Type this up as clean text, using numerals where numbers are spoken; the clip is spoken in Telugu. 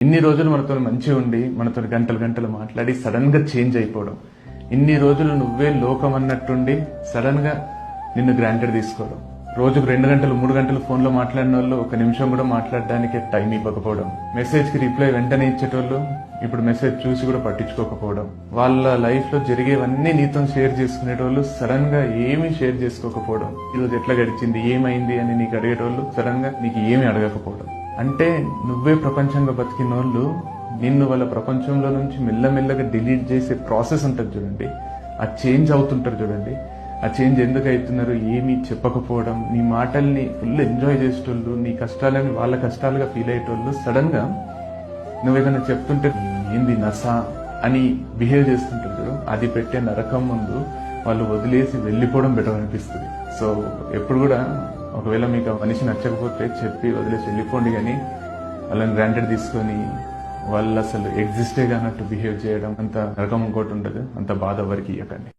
ఇన్ని రోజులు మనతో మంచిగా ఉండి మనతో గంటలు గంటలు మాట్లాడి సడన్ గా చేంజ్ అయిపోవడం, ఇన్ని రోజులు నువ్వే లోకం అన్నట్టుండి సడన్ గా నిన్ను గ్రాంటెడ్ తీసుకోవడం, రోజుకు 2 గంటలు 3 గంటలు ఫోన్ లో మాట్లాడిన వాళ్ళు 1 నిమిషం కూడా మాట్లాడడానికి టైం ఇవ్వకపోవడం, మెసేజ్ కి రిప్లై వెంటనే ఇచ్చేటోళ్ళు ఇప్పుడు మెసేజ్ చూసి కూడా పట్టించుకోకపోవడం, వాళ్ళ లైఫ్ లో జరిగేవన్నీ నీతో షేర్ చేసుకునేటోళ్ళు సడన్ గా ఏమీ షేర్ చేసుకోకపోవడం, ఈరోజు ఎట్లా గడిచింది ఏమైంది అని నీకు అడిగేటోళ్ళు సడన్ గా నీకు ఏమీ అడగకపోవడం. అంటే నువ్వే ప్రపంచంగా బతికిన వాళ్ళు నిన్ను వాళ్ళ ప్రపంచంలో నుంచి మెల్లమెల్లగా డిలీట్ చేసే ప్రాసెస్ ఉంటుంది చూడండి, ఆ చేంజ్ అవుతుంటారు చూడండి. ఆ చేంజ్ ఎందుకు అవుతున్నారు ఏమీ చెప్పకపోవడం, నీ మాటల్ని ఫుల్ ఎంజాయ్ చేసేటోళ్ళు, నీ కష్టాలని వాళ్ళ కష్టాలుగా ఫీల్ అయ్యేటోళ్ళు సడన్ గా నువ్వేదైనా చెప్తుంటే ఏంది నసా అని బిహేవ్ చేస్తుంటారు చూడు, అది పెట్టే నరకం ముందు వాళ్ళు వదిలేసి వెళ్ళిపోవడం బెటర్ అనిపిస్తుంది. సో ఎప్పుడు కూడా ఒకవేళ మీకు ఆ మనిషి నచ్చకపోతే చెప్పి వదిలేసి వెళ్ళిపోండి, కానీ వాళ్ళని గ్రాంటెడ్ తీసుకొని వాళ్ళు అసలు ఎగ్జిస్టే కానట్టు బిహేవ్ చేయడం అంత నరకం ఇంకోటి ఉండదు. అంత బాధ ఎవరికి ఇవ్వకండి.